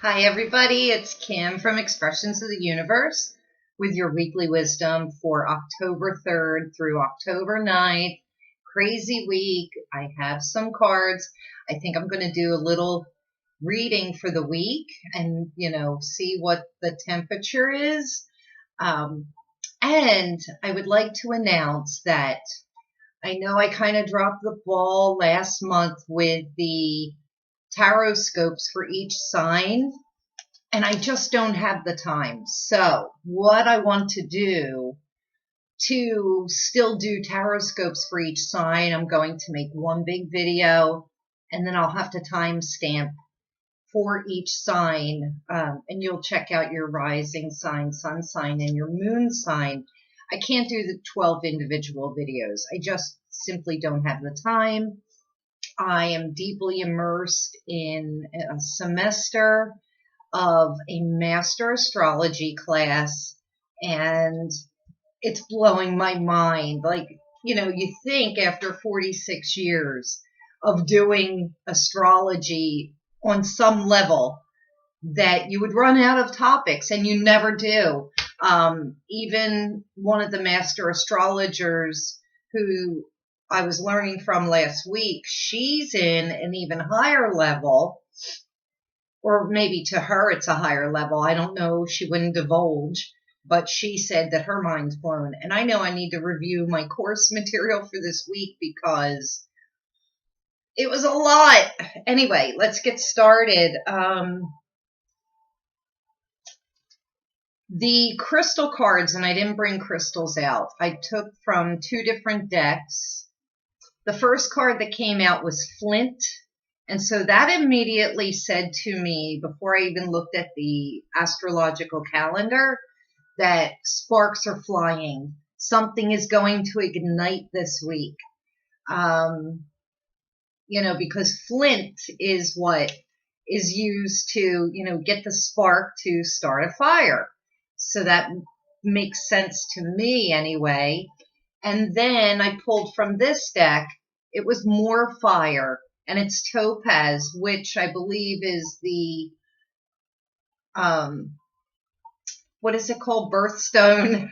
Hi, everybody. It's Kim from Expressions of the Universe with your weekly wisdom for October 3rd through October 9th. Crazy week. I have some cards. I think I'm going to do a little reading for the week and, see what the temperature is. And I would like to announce that I know I kind of dropped the ball last month with the tarot scopes for each sign, and I just don't have the time. So what I want to do to still do tarot scopes for each sign, I'm going to make one big video, and then I'll have to timestamp for each sign, and you'll check out your rising sign, sun sign, and your moon sign. I can't do the 12 individual videos. I just simply don't have the time. I am deeply immersed in a semester of a master astrology class, and it's blowing my mind. You think after 46 years of doing astrology on some level that you would run out of topics, and you never do. Even one of the master astrologers who I was learning from last week, she's in an even higher level, or maybe to her it's a higher level. I don't know. She wouldn't divulge, but she said that her mind's blown. And I know I need to review my course material for this week because it was a lot. Anyway, let's get started. The crystal cards, and I didn't bring crystals out, I took from two different decks. The first card that came out was Flint. And so that immediately said to me, before I even looked at the astrological calendar, that sparks are flying. Something is going to ignite this week. Because flint is what is used to, get the spark to start a fire. So that makes sense to me anyway. And then I pulled from this deck, it was more fire. And it's topaz, which I believe is the, what is it called? Birthstone.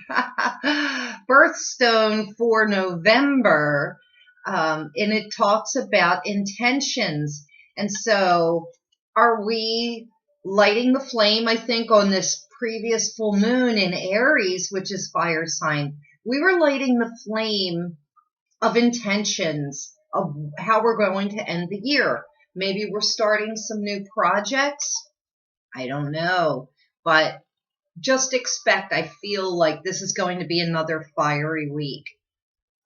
Birthstone for November. And it talks about intentions. And so are we lighting the flame, I think, on this previous full moon in Aries, which is fire sign? We were lighting the flame of intentions of how we're going to end the year. Maybe we're starting some new projects. I don't know. But just expect, I feel like this is going to be another fiery week.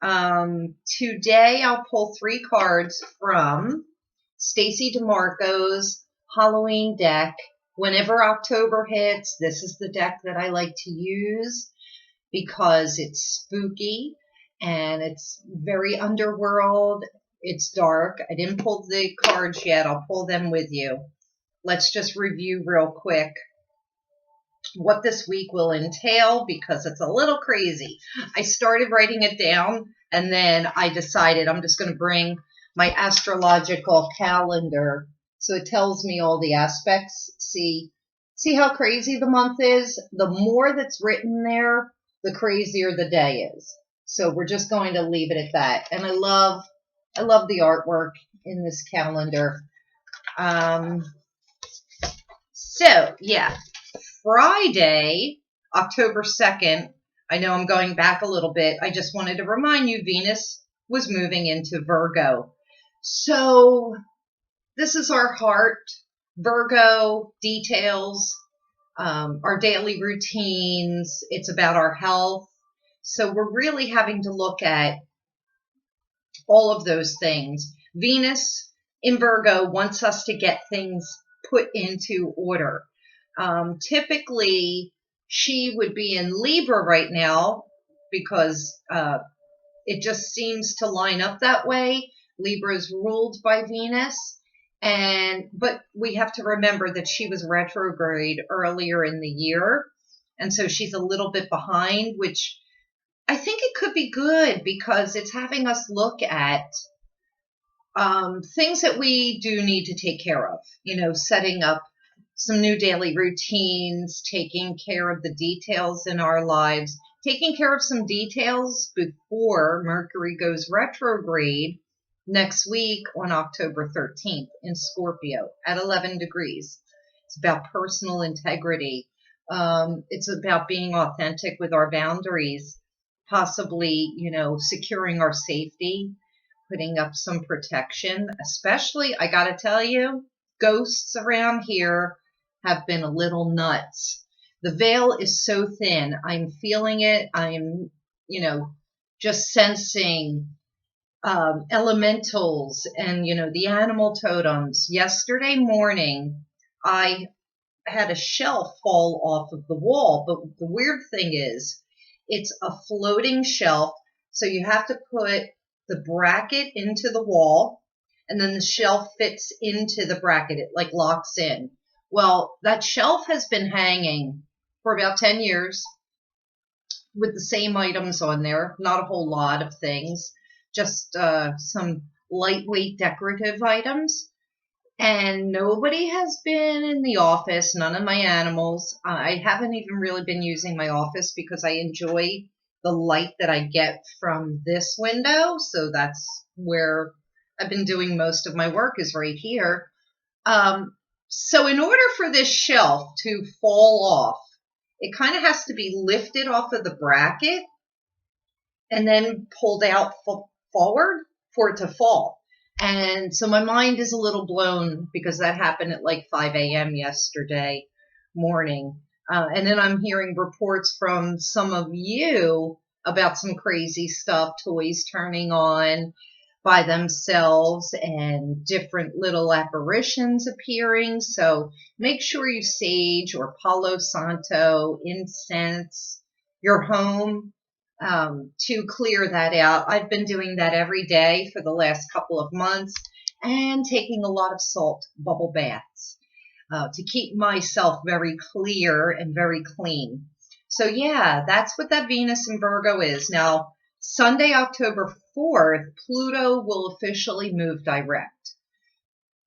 Today I'll pull three cards from Stacy DeMarco's Halloween deck. Whenever October hits, this is the deck that I like to use because it's spooky and it's very underworld. It's dark. I didn't pull the cards yet. I'll pull them with you. Let's just review real quick what this week will entail because it's a little crazy. I started writing it down and then I decided I'm just going to bring my astrological calendar so it tells me all the aspects. See how crazy the month is? The more that's written there, the crazier the day is. So we're just going to leave it at that. And I love the artwork in this calendar. Friday, October 2nd, I know I'm going back a little bit. I just wanted to remind you, Venus was moving into Virgo. So this is our heart. Virgo details our daily routines. It's about our health. So we're really having to look at all of those things. Venus in Virgo wants us to get things put into order. Typically, she would be in Libra right now because it just seems to line up that way. Libra is ruled by Venus. But we have to remember that she was retrograde earlier in the year. And so she's a little bit behind, which I think it could be good because it's having us look at things that we do need to take care of, setting up some new daily routines, taking care of the details in our lives, taking care of some details before Mercury goes retrograde next week on October 13th in Scorpio at 11 degrees. It's about personal integrity. It's about being authentic with our boundaries, possibly, securing our safety, putting up some protection, especially, I got to tell you, ghosts around here have been a little nuts. The veil is so thin. I'm feeling it. I'm, just sensing elementals and, the animal totems. Yesterday morning, I had a shelf fall off of the wall, but the weird thing is it's a floating shelf. So you have to put the bracket into the wall and then the shelf fits into the bracket. It like locks in. Well, that shelf has been hanging for about 10 years with the same items on there, not a whole lot of things, just some lightweight decorative items. And nobody has been in the office, none of my animals. I haven't even really been using my office because I enjoy the light that I get from this window. So that's where I've been doing most of my work, is right here. So in order for this shelf to fall off, it kind of has to be lifted off of the bracket and then pulled out forward for it to fall. And so my mind is a little blown because that happened at like 5 a.m. yesterday morning. And then I'm hearing reports from some of you about some crazy stuff, toys turning on by themselves and different little apparitions appearing. So make sure you sage or Palo Santo incense your home to clear that out. I've been doing that every day for the last couple of months and taking a lot of salt bubble baths to keep myself very clear and very clean. So yeah, that's what that Venus in Virgo is. Now, Sunday, October 4th, Pluto will officially move direct.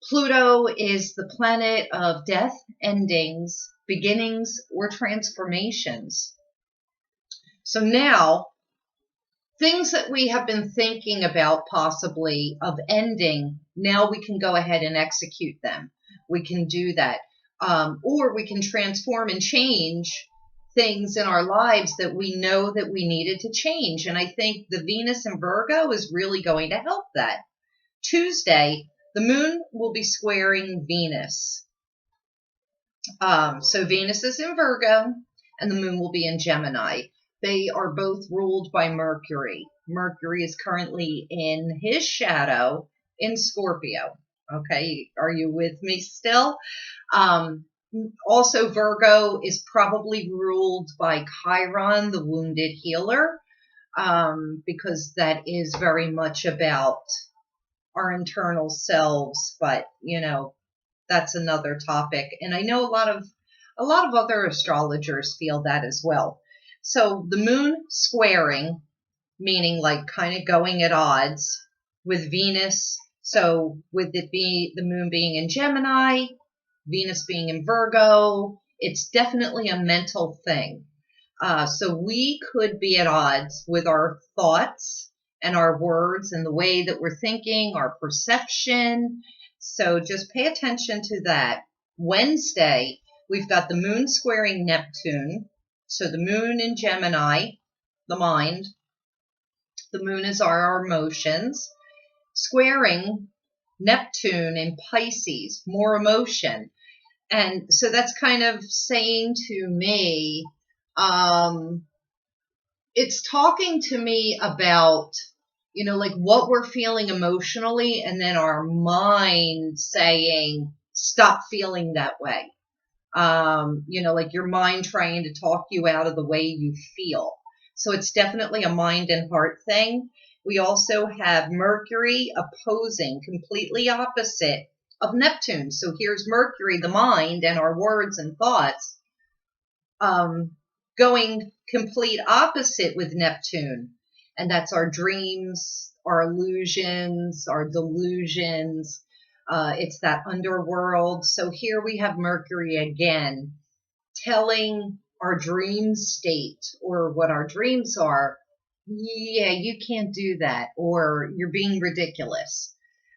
Pluto is the planet of death, endings, beginnings, or transformations. So now, things that we have been thinking about possibly of ending, now we can go ahead and execute them. We can do that. Or we can transform and change things in our lives that we know that we needed to change. And I think the Venus in Virgo is really going to help that. Tuesday, the moon will be squaring Venus. So Venus is in Virgo and the moon will be in Gemini. They are both ruled by Mercury. Mercury is currently in his shadow in Scorpio. Okay, are you with me still? Also, Virgo is probably ruled by Chiron, the wounded healer, because that is very much about our internal selves. But, that's another topic. And I know a lot of other astrologers feel that as well. So the moon squaring, meaning like kind of going at odds with Venus. So with it be the moon being in Gemini, Venus being in Virgo, it's definitely a mental thing. So we could be at odds with our thoughts and our words and the way that we're thinking, our perception. So just pay attention to that. Wednesday, we've got the moon squaring Neptune. So the moon in Gemini, the mind. The moon is our emotions. Squaring Neptune in Pisces, more emotion. And so that's kind of saying to me, it's talking to me about, like what we're feeling emotionally, and then our mind saying, stop feeling that way. Like your mind trying to talk you out of the way you feel. So it's definitely a mind and heart thing. We also have Mercury opposing, completely opposite of Neptune. So here's Mercury, the mind, and our words and thoughts, going complete opposite with Neptune. And that's our dreams, our illusions, our delusions, It's that underworld. So here we have Mercury again, telling our dream state or what our dreams are. Yeah, you can't do that, or you're being ridiculous.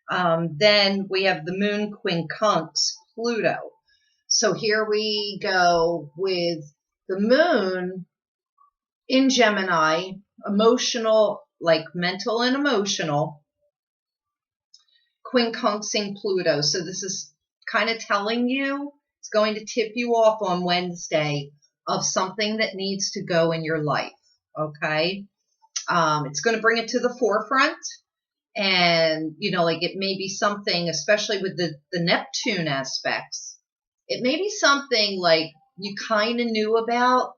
Then we have the moon quincunx Pluto. So here we go with the moon in Gemini, emotional, like mental and emotional, quincunxing Pluto. So this is kind of telling you, it's going to tip you off on Wednesday of something that needs to go in your life. Okay. It's going to bring it to the forefront. And, like it may be something, especially with the Neptune aspects, it may be something like you kind of knew about,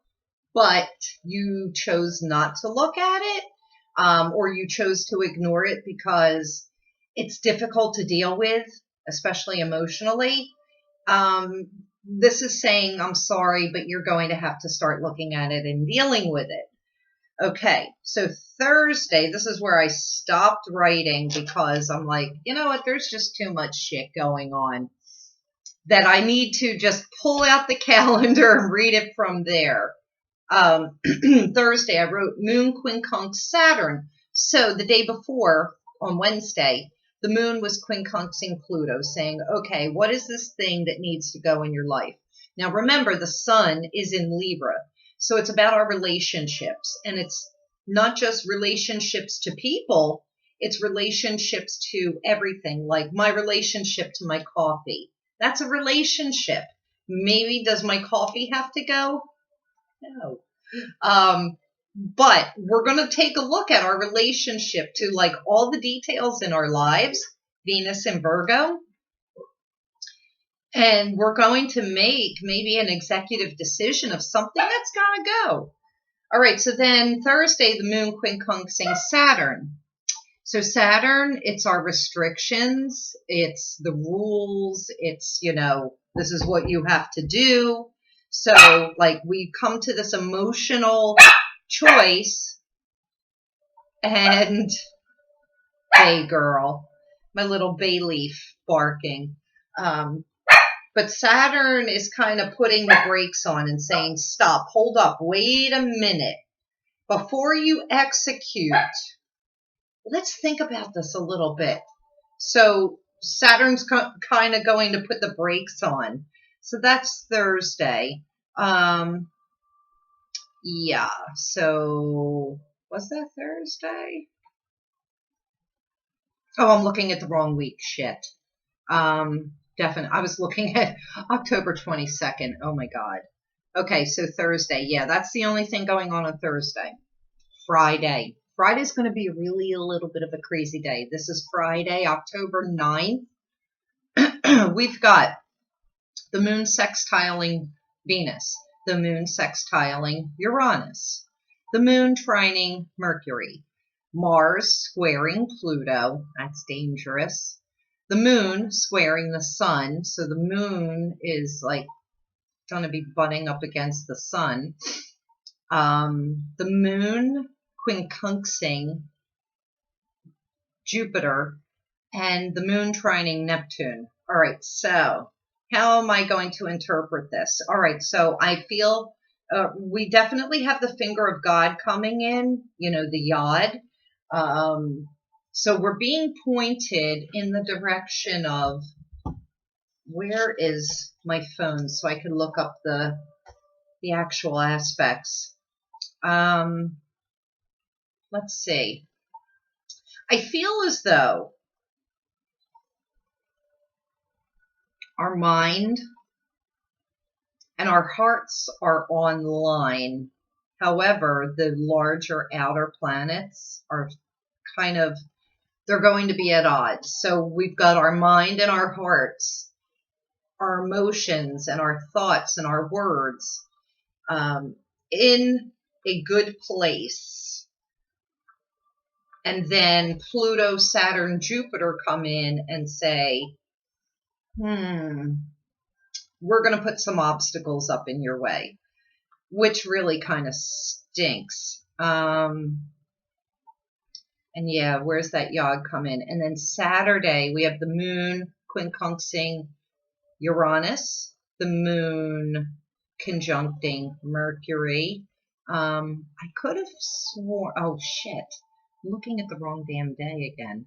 but you chose not to look at it, or you chose to ignore it because it's difficult to deal with, especially emotionally. This is saying, I'm sorry, but you're going to have to start looking at it and dealing with it. Okay, so Thursday, this is where I stopped writing because I'm like, you know what, there's just too much shit going on that I need to just pull out the calendar and read it from there. Thursday, I wrote Moon quincunx Saturn. So the day before, on Wednesday, the moon was quincunxing Pluto, saying, okay, what is this thing that needs to go in your life? Now, remember, the sun is in Libra. So it's about our relationships. And it's not just relationships to people, it's relationships to everything, like my relationship to my coffee. That's a relationship. Maybe does my coffee have to go? No. But we're going to take a look at our relationship to like all the details in our lives, Venus and Virgo. And we're going to make maybe an executive decision of something that's got to go. All right. So then Thursday, the moon quincunxing Saturn. So Saturn, it's our restrictions. It's the rules. It's, this is what you have to do. So like we come to this emotional choice, and hey girl, my little bay leaf barking. But Saturn is kind of putting the brakes on and saying, stop, hold up, wait a minute. Before you execute, let's think about this a little bit. So Saturn's kind of going to put the brakes on. So that's Thursday. Yeah, so was that Thursday? Oh, I'm looking at the wrong week. Shit. Definitely. I was looking at October 22nd. Oh my God. Okay, so Thursday. Yeah, that's the only thing going on Thursday. Friday. Friday's going to be really a little bit of a crazy day. This is Friday, October 9th. We've got the moon sextiling Venus, the moon sextiling Uranus, the moon trining Mercury, Mars squaring Pluto, that's dangerous, the moon squaring the sun, so the moon is like going to be butting up against the sun, the moon quincunxing Jupiter, and the moon trining Neptune. All right, so how am I going to interpret this? All right, so I feel we definitely have the finger of God coming in, the yod. So we're being pointed in the direction of, where is my phone so I can look up the actual aspects. Let's see. I feel as though our mind and our hearts are online. However, the larger outer planets are they're going to be at odds. So we've got our mind and our hearts, our emotions and our thoughts and our words in a good place. And then Pluto, Saturn, Jupiter come in and say, we're going to put some obstacles up in your way, which really kind of stinks. And yeah, where's that yod come in? And then Saturday, we have the moon quincunxing Uranus, the moon conjuncting Mercury. I could have sworn, oh shit, I'm looking at the wrong damn day again.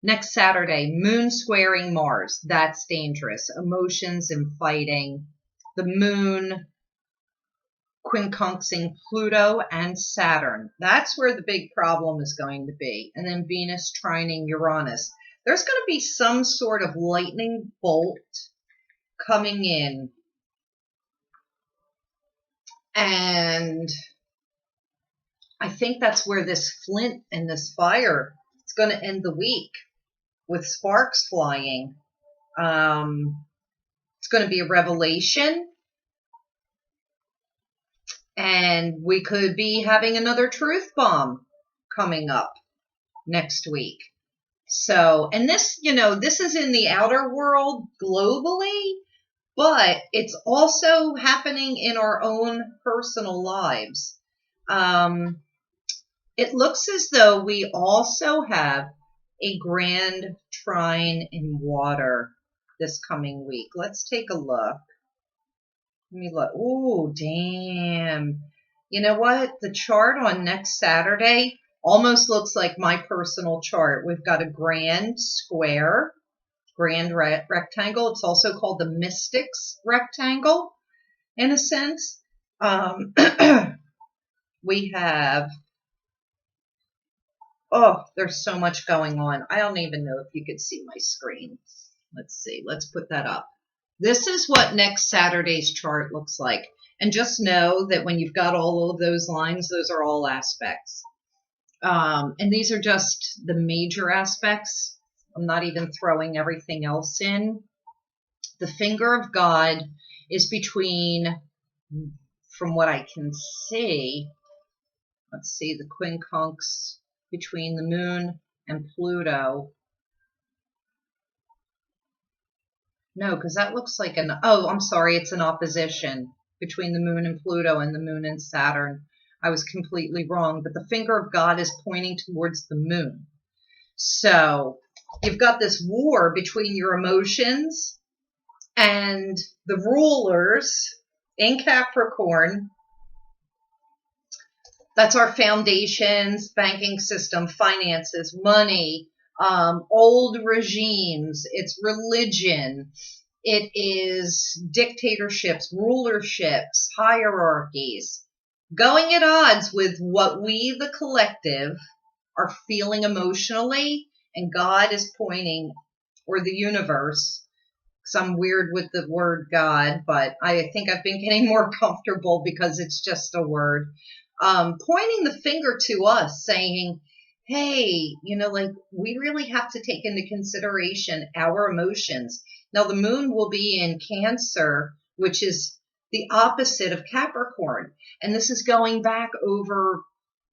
Next Saturday, moon squaring Mars. That's dangerous. Emotions and fighting. The moon quincunxing Pluto and Saturn. That's where the big problem is going to be. And then Venus trining Uranus. There's going to be some sort of lightning bolt coming in. And I think that's where this flint and this fire is going to end the week with sparks flying. It's going to be a revelation. And we could be having another truth bomb coming up next week. So, and this, this is in the outer world globally, but it's also happening in our own personal lives. It looks as though we also have a grand trine in water this coming week. Let's take a look. Let me look. Oh, damn. You know what? The chart on next Saturday almost looks like my personal chart. We've got a grand square, grand rectangle. It's also called the Mystic's rectangle, in a sense. We have, oh, there's so much going on. I don't even know if you could see my screen. Let's see. Let's put that up. This is what next Saturday's chart looks like. And just know that when you've got all of those lines, those are all aspects. And these are just the major aspects. I'm not even throwing everything else in. The finger of God is between, from what I can see, let's see, the quincunx between the moon and Pluto. No, because that looks like I'm sorry, it's an opposition between the moon and Pluto and the moon and Saturn. I was completely wrong, but the finger of God is pointing towards the moon. So you've got this war between your emotions and the rulers in Capricorn. That's our foundations, banking system, finances, money, old regimes, it's religion, it is dictatorships, rulerships, hierarchies, going at odds with what we, the collective, are feeling emotionally, and God is pointing, or the universe, because I'm weird with the word God, but I think I've been getting more comfortable because it's just a word, pointing the finger to us, saying, hey, we really have to take into consideration our emotions. Now, the moon will be in Cancer, which is the opposite of Capricorn. And this is going back over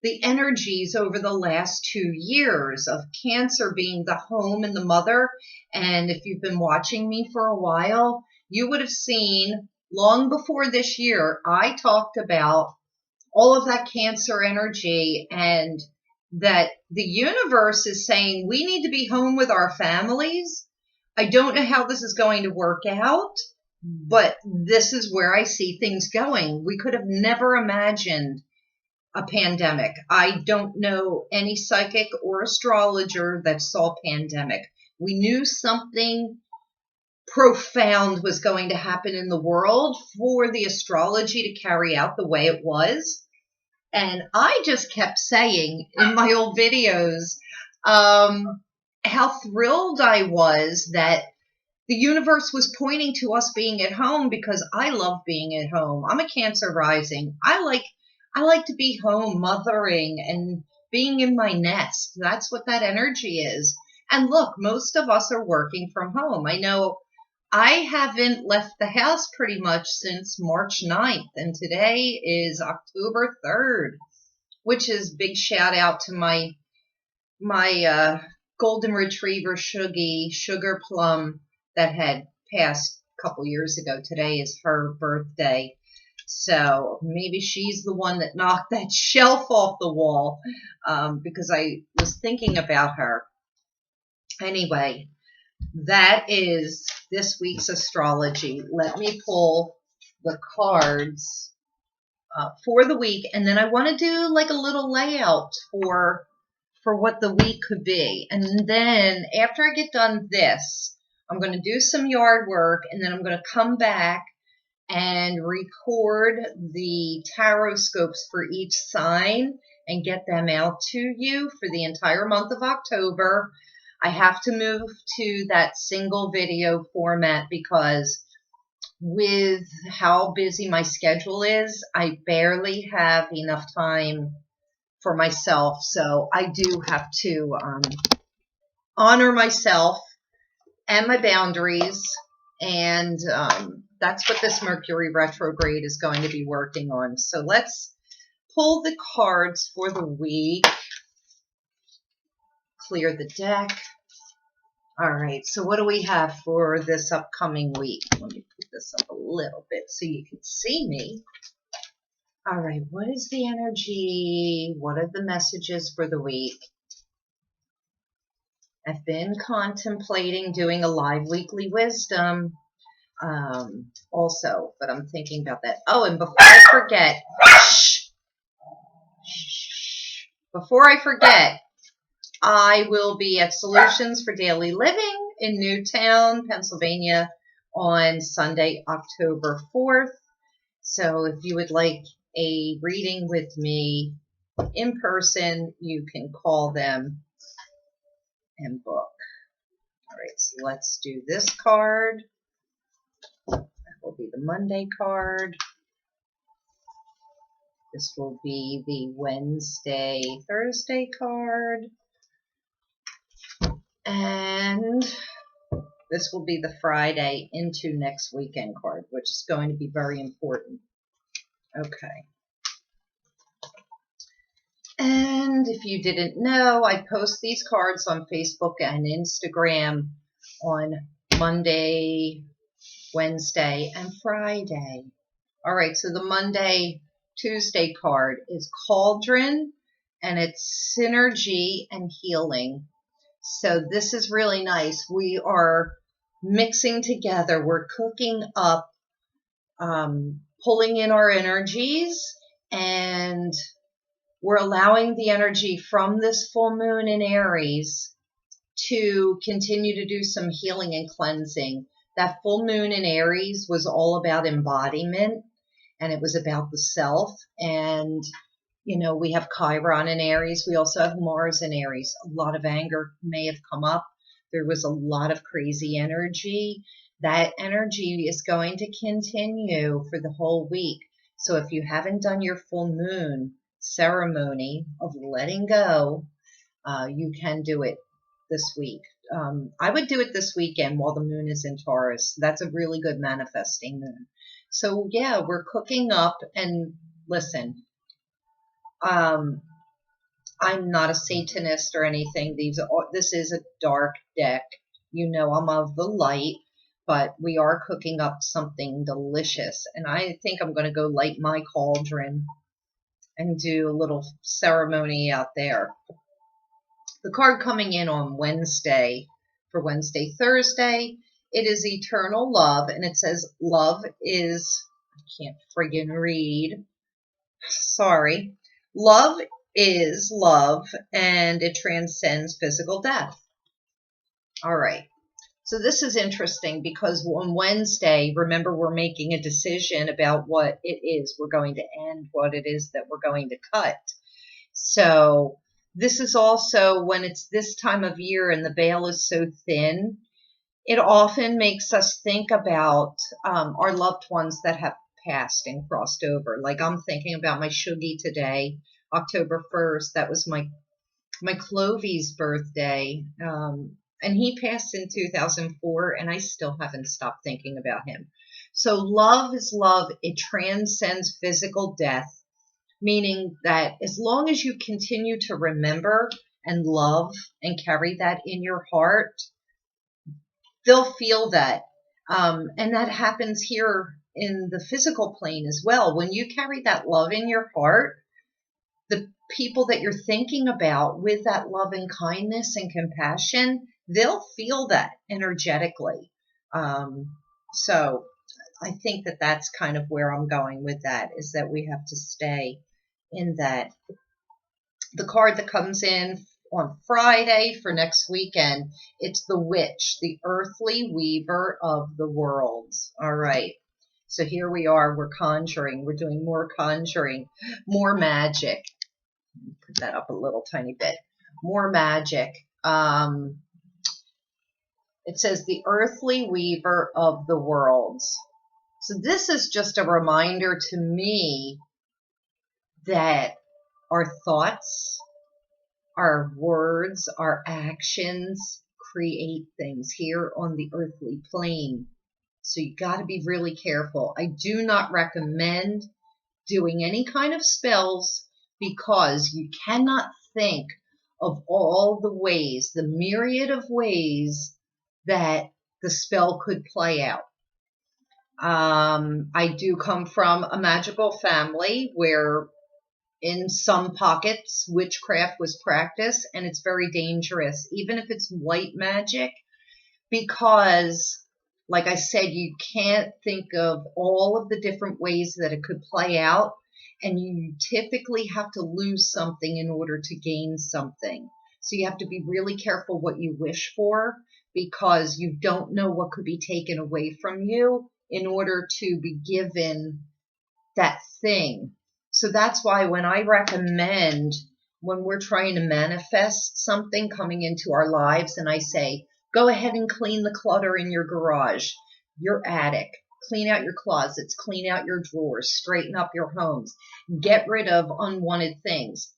the energies over the last 2 years of Cancer being the home and the mother. And if you've been watching me for a while, you would have seen long before this year, I talked about all of that Cancer energy, and that the universe is saying we need to be home with our families. I don't know how this is going to work out, but this is where I see things going. We could have never imagined a pandemic. I don't know any psychic or astrologer that saw pandemic. We knew something profound was going to happen in the world for the astrology to carry out the way it was. And I just kept saying in my old videos how thrilled I was that the universe was pointing to us being at home, because I love being at home. I'm a Cancer rising. I like to be home, mothering and being in my nest. That's what that energy is. And look, most of us are working from home. I know I haven't left the house pretty much since March 9th, and today is October 3rd, which is big shout out to my golden retriever Sugar Plum that had passed a couple years ago. Today is her birthday. So maybe she's the one that knocked that shelf off the wall, because I was thinking about her. Anyway, that is this week's astrology. Let me pull the cards for the week, and then I want to do like a little layout for what the week could be. And then after I get done this, I'm going to do some yard work, and then I'm going to come back and record the tarot scopes for each sign and get them out to you for the entire month of October. I have to move to that single video format because with how busy my schedule is, I barely have enough time for myself. So I do have to honor myself and my boundaries. And that's what this Mercury retrograde is going to be working on. So let's pull the cards for the week. Clear the deck. All right, so what do we have for this upcoming week? Let me put this up a little bit so you can see me. All right, what is the energy? What are the messages for the week? I've been contemplating doing a live weekly wisdom also, but I'm thinking about that. Oh, and before I forget, before I forget, I will be at Solutions for Daily Living in Newtown, Pennsylvania on Sunday, October 4th. So if you would like a reading with me in person, you can call them and book. All right, so let's do this card. That will be the Monday card. This will be the Wednesday, Thursday card. And this will be the Friday into next weekend card, which is going to be very important. Okay. And if you didn't know, I post these cards on Facebook and Instagram on Monday, Wednesday, and Friday. All right, so the Monday, Tuesday card is Cauldron, and it's Synergy and Healing. So this is really nice. We are mixing together. We're cooking up, pulling in our energies, and we're allowing the energy from this full moon in Aries to continue to do some healing and cleansing. That full moon in Aries was all about embodiment, and it was about the self. And you know, we have Chiron in Aries. We also have Mars in Aries. A lot of anger may have come up. There was a lot of crazy energy. That energy is going to continue for the whole week. So if you haven't done your full moon ceremony of letting go, you can do it this week. I would do it this weekend while the moon is in Taurus. That's a really good manifesting moon. So yeah, we're cooking up, and listen, I'm not a Satanist or anything. This is a dark deck. You know, I'm of the light, but we are cooking up something delicious. And I think I'm going to go light my cauldron and do a little ceremony out there. The card coming in on Wednesday, for Wednesday, Thursday, it is Eternal Love, and it says love is, I can't friggin' read. Sorry. Love is love, and it transcends physical death. All right. So this is interesting because on Wednesday, remember, we're making a decision about what it is we're going to end, what it is that we're going to cut. So this is also when it's this time of year and the veil is so thin, it often makes us think about our loved ones that have passed and crossed over. Like I'm thinking about my Shuggy today, October 1st. That was my Clovey's birthday. And he passed in 2004, and I still haven't stopped thinking about him. So love is love. It transcends physical death, meaning that as long as you continue to remember and love and carry that in your heart, they'll feel that. And that happens here in the physical plane as well. When you carry that love in your heart, the people that you're thinking about with that love and kindness and compassion, they'll feel that energetically. So I think that that's kind of where I'm going with that, is that we have to stay in that. The card that comes in on Friday for next weekend, it's the witch, the earthly weaver of the worlds. All right. So here we are. We're conjuring. We're doing more conjuring, more magic. Put that up a little tiny bit. More magic. It says the earthly weaver of the worlds. So this is just a reminder to me that our thoughts, our words, our actions create things here on the earthly plane. So you got to be really careful. I do not recommend doing any kind of spells because you cannot think of all the ways, the myriad of ways that the spell could play out. I do come from a magical family where in some pockets witchcraft was practiced, and it's very dangerous, even if it's white magic, because like I said, you can't think of all of the different ways that it could play out, and you typically have to lose something in order to gain something. So you have to be really careful what you wish for, because you don't know what could be taken away from you in order to be given that thing. So that's why when I recommend, when we're trying to manifest something coming into our lives, and I say, go ahead and clean the clutter in your garage, your attic, clean out your closets, clean out your drawers, straighten up your homes, get rid of unwanted things.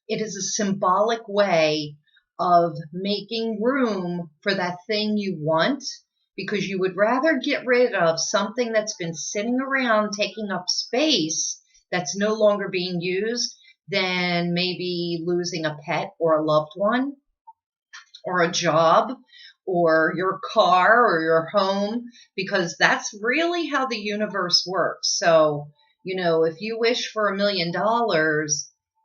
It is a symbolic way of making room for that thing you want, because you would rather get rid of something that's been sitting around taking up space that's no longer being used than maybe losing a pet or a loved one or a job or your car or your home, because that's really how the universe works. So, if you wish for $1 million,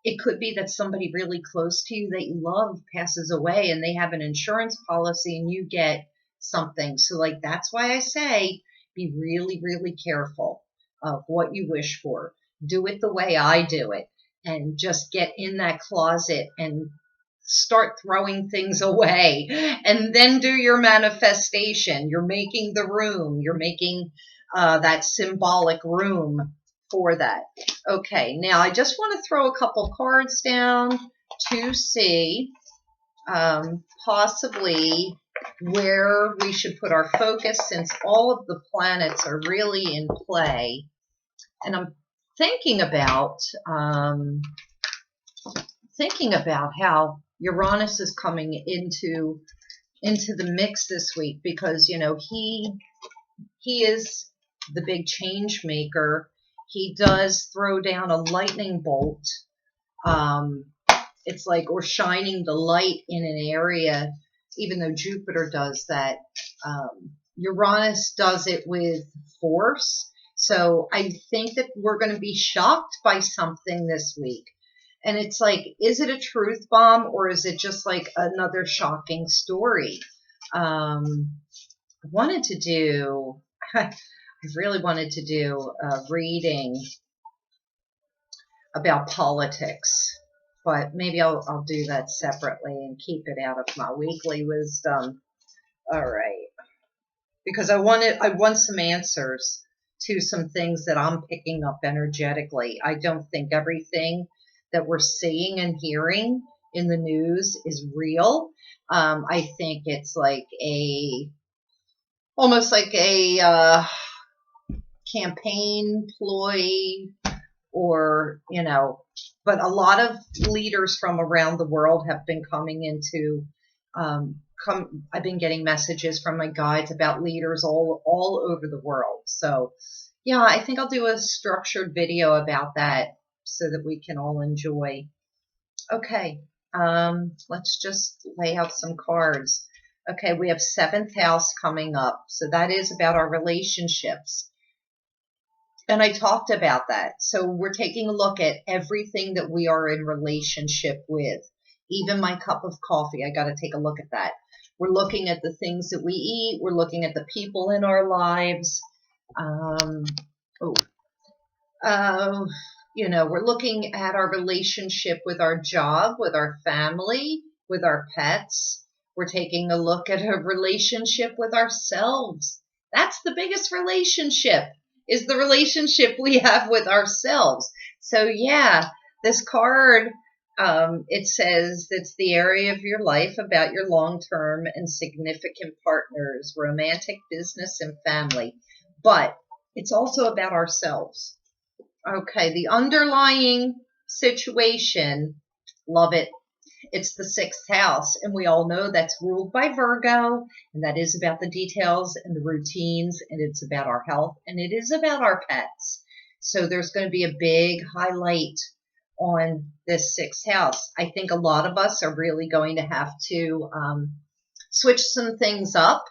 it could be that somebody really close to you that you love passes away and they have an insurance policy and you get something. So like, that's why I say be really, really careful of what you wish for. Do it the way I do it, and just get in that closet and start throwing things away, and then do your manifestation. You're making the room. You're making that symbolic room for that. Okay, now I just want to throw a couple cards down to see possibly where we should put our focus, since all of the planets are really in play. And I'm thinking about how Uranus is coming into the mix this week, because he is the big change maker. He does throw down a lightning bolt. It's like we're shining the light in an area, even though Jupiter does that. Uranus does it with force. So I think that we're going to be shocked by something this week. And it's like, is it a truth bomb, or is it just like another shocking story? I really wanted to do a reading about politics, but maybe I'll do that separately and keep it out of my weekly wisdom. All right. Because I want some answers to some things that I'm picking up energetically. I don't think everything that we're seeing and hearing in the news is real. I think it's like almost like a campaign ploy, or but a lot of leaders from around the world have been coming into I've been getting messages from my guides about leaders all over the world. So yeah, I think I'll do a structured video about that so that we can all enjoy. Okay, let's just lay out some cards. Okay, we have 7th house coming up. So that is about our relationships. And I talked about that. So we're taking a look at everything that we are in relationship with. Even my cup of coffee, I got to take a look at that. We're looking at the things that we eat. We're looking at the people in our lives. Um, oh, uh, we're looking at our relationship with our job, with our family, with our pets. We're taking a look at a relationship with ourselves. That's the biggest relationship, is the relationship we have with ourselves. So yeah, this card, it says it's the area of your life about your long-term and significant partners, romantic, business, and family. But it's also about ourselves. Okay, the underlying situation, love it. It's the sixth house, and we all know that's ruled by Virgo, and that is about the details and the routines, and it's about our health, and it is about our pets. So there's going to be a big highlight on this sixth house. I think a lot of us are really going to have to switch some things up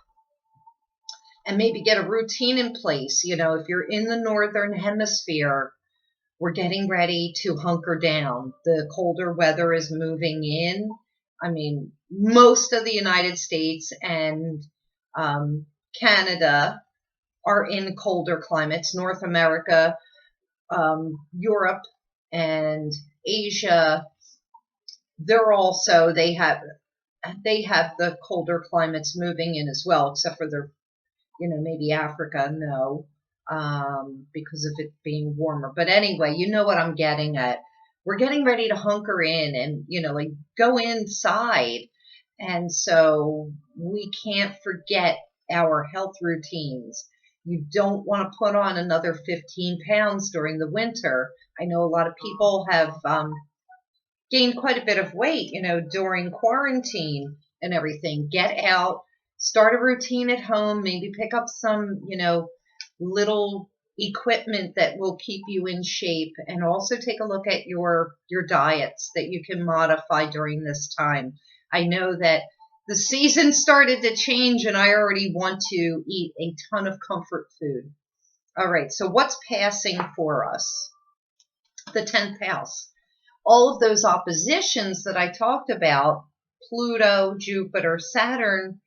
and maybe get a routine in place. If you're in the northern hemisphere, we're getting ready to hunker down. The colder weather is moving in. I mean, most of the United States and Canada are in colder climates. North America, Europe, and Asia, they have the colder climates moving in as well, except for maybe Africa, no, because of it being warmer. But anyway, you know what I'm getting at. We're getting ready to hunker in and, like go inside. And so we can't forget our health routines. You don't want to put on another 15 pounds during the winter. I know a lot of people have gained quite a bit of weight, during quarantine and everything. Get out, start a routine at home, maybe pick up some, little equipment that will keep you in shape, and also take a look at your diets that you can modify during this time. I know that the season started to change and I already want to eat a ton of comfort food. All right, so what's passing for us? The 10th house. All of those oppositions that I talked about, Pluto, Jupiter, Saturn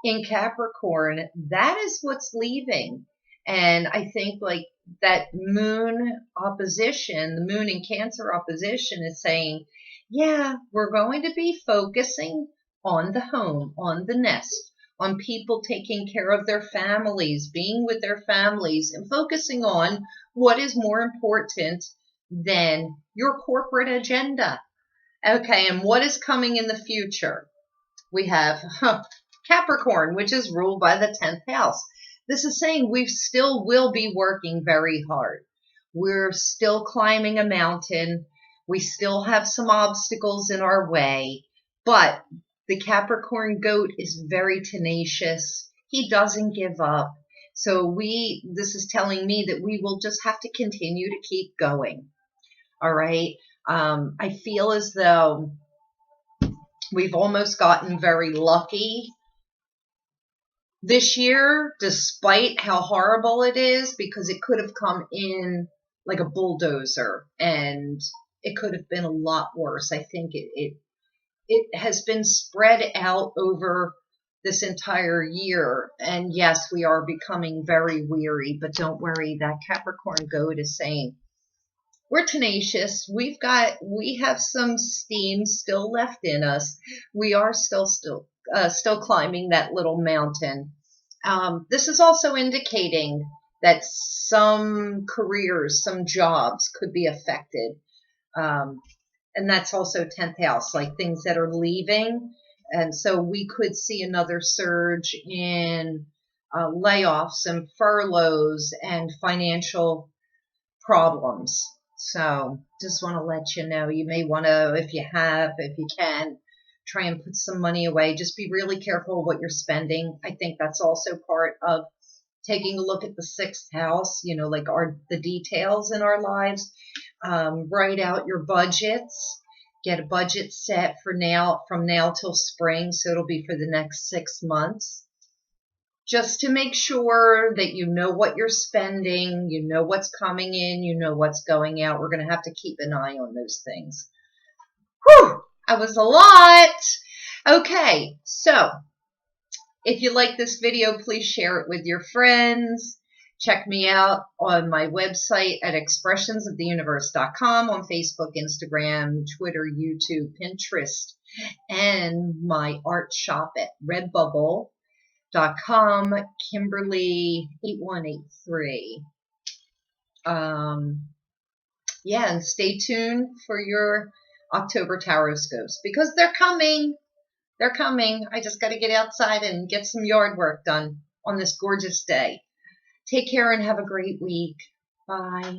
in Capricorn, that is what's leaving. And I think like that moon opposition, the moon in Cancer opposition is saying, yeah, we're going to be focusing on the home, on the nest, on people taking care of their families, being with their families, and focusing on what is more important than your corporate agenda. Okay, and what is coming in the future? We have Capricorn, which is ruled by the 10th house. This is saying we still will be working very hard. We're still climbing a mountain. We still have some obstacles in our way, but the Capricorn goat is very tenacious. He doesn't give up. So this is telling me that we will just have to continue to keep going. All right. I feel as though we've almost gotten very lucky this year, despite how horrible it is, because it could have come in like a bulldozer and it could have been a lot worse. I think it has been spread out over this entire year. And yes, we are becoming very weary, but don't worry, that Capricorn goat is saying, we're tenacious. We have some steam still left in us. We are still climbing that little mountain. This is also indicating that some careers, some jobs could be affected. And that's also 10th house, like things that are leaving. And so we could see another surge in layoffs and furloughs and financial problems. So just want to let you know, you may want to, if you can, try and put some money away. Just be really careful what you're spending. I think that's also part of taking a look at the sixth house, like the details in our lives. Write out your budgets. Get a budget set from now till spring. So it'll be for the next 6 months. Just to make sure that you know what you're spending, you know what's coming in, you know what's going out. We're going to have to keep an eye on those things. Whew, that was a lot. Okay, so If you like this video, please share it with your friends. Check me out on my website at expressionsoftheuniverse.com, on Facebook, Instagram, Twitter, YouTube, Pinterest, and my art shop at redbubble.com, Kimberly 8183. Yeah, and stay tuned for your October tarot scopes because they're coming. They're coming. I just got to get outside and get some yard work done on this gorgeous day. Take care and have a great week. Bye.